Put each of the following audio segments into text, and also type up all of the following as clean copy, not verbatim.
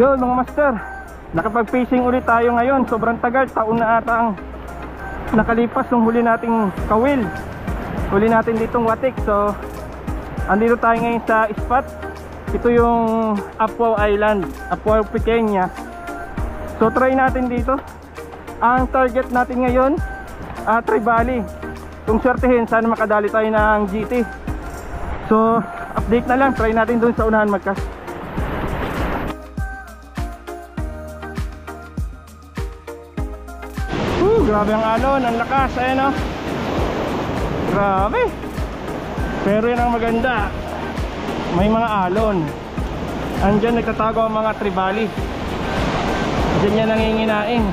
Yun mga master, nakapag-fishing ulit tayo ngayon. Sobrang tagal, taon na ata ang nakalipas nung huli nating kawil. Huli natin ditong watik. So andito tayo ngayon sa spot. Ito yung Apua Island, Apua Pequeña. So try natin dito. Ang target natin ngayon Trevally. Kung swertehin, sana makadali tayo ng GT. So update na lang, try natin dun sa unahan magkas. Grabe ang alon, ang lakas, ayan o. Grabe. Pero yan ang maganda, may mga alon. Andyan nagtatago ang mga Trevally. Diyan yan nanginginain.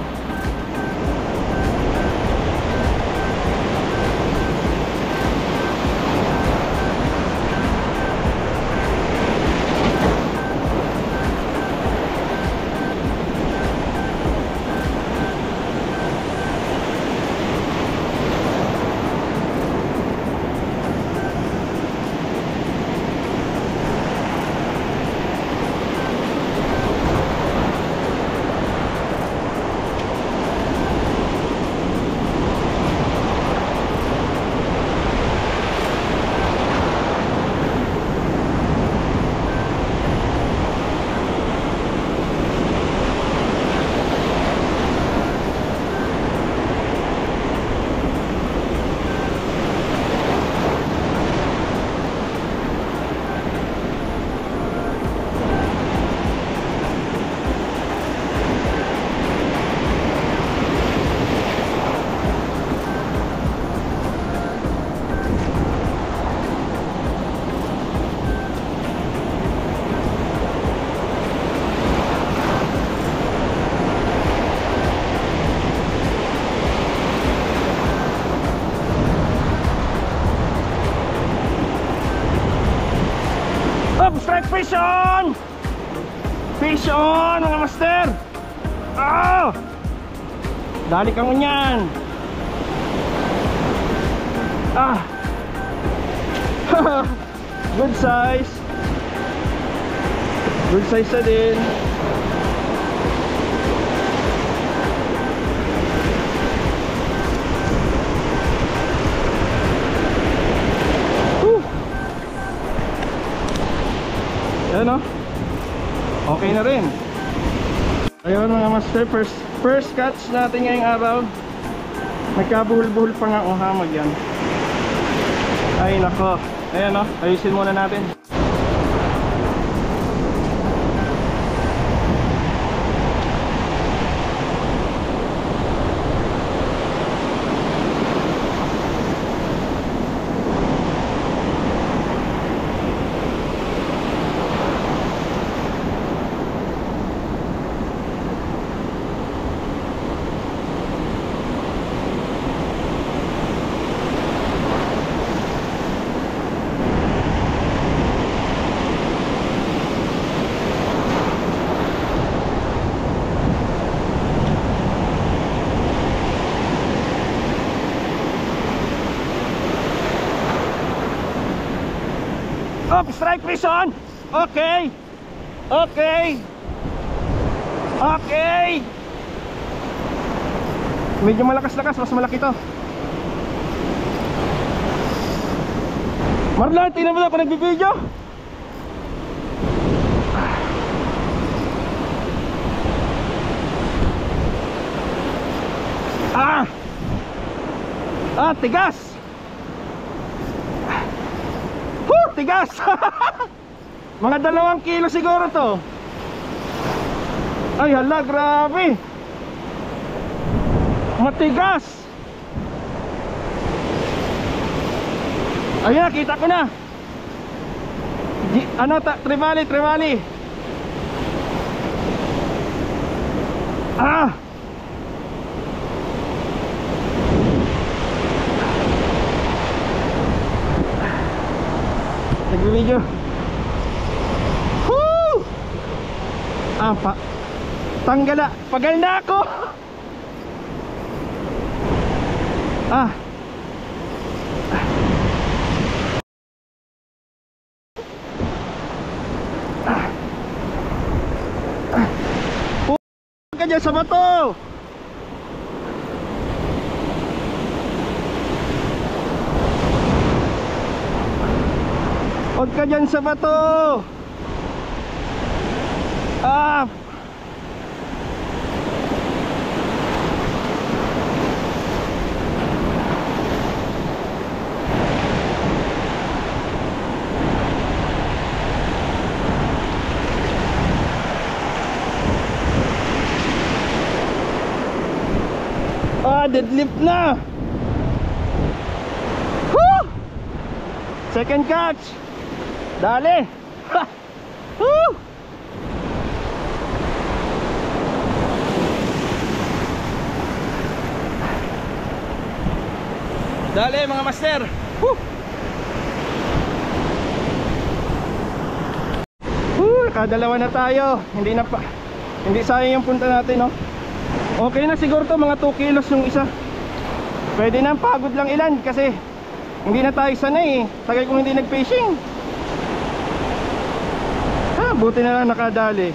Strike fish on! Fish on mga master! Oh! Dali kang unyan! Ah! Good size! Good size na din! Ayan o, okay na rin. Ayun mga master, first catch natin ngayong araw. Nagkabuhol-buhol pa nga o hamag yan. Ay nako, ayan o, ayusin muna natin. Oh, strike fish on. Okay. Okay. Okay. Medyo malakas-lakas, mas malaki to. Marlon, tingnan mo na ako nagbibideo. Tigas. Tigas. Mga 2 kilo siguro to. Ay hala, grabe. Matigas. Ayan, kita ko na. Trevally. Nagbibideo. Woo! Tanggala. Pagal na ako. ka dyan sa bato. Huwag ka dyan sa bato. Ah. Deadlift na. Woo! Second catch. Dali. Ha! Woo! Dali mga master. Woo! Nakadalawa na tayo. Hindi sayang yung punta natin, no? Okay na siguro to, mga 2 kilos yung isa. Pwede na, pagod lang ilan kasi hindi na tayo sanay eh. Tagal kong hindi nag-fishing. Buti na lang nakadali.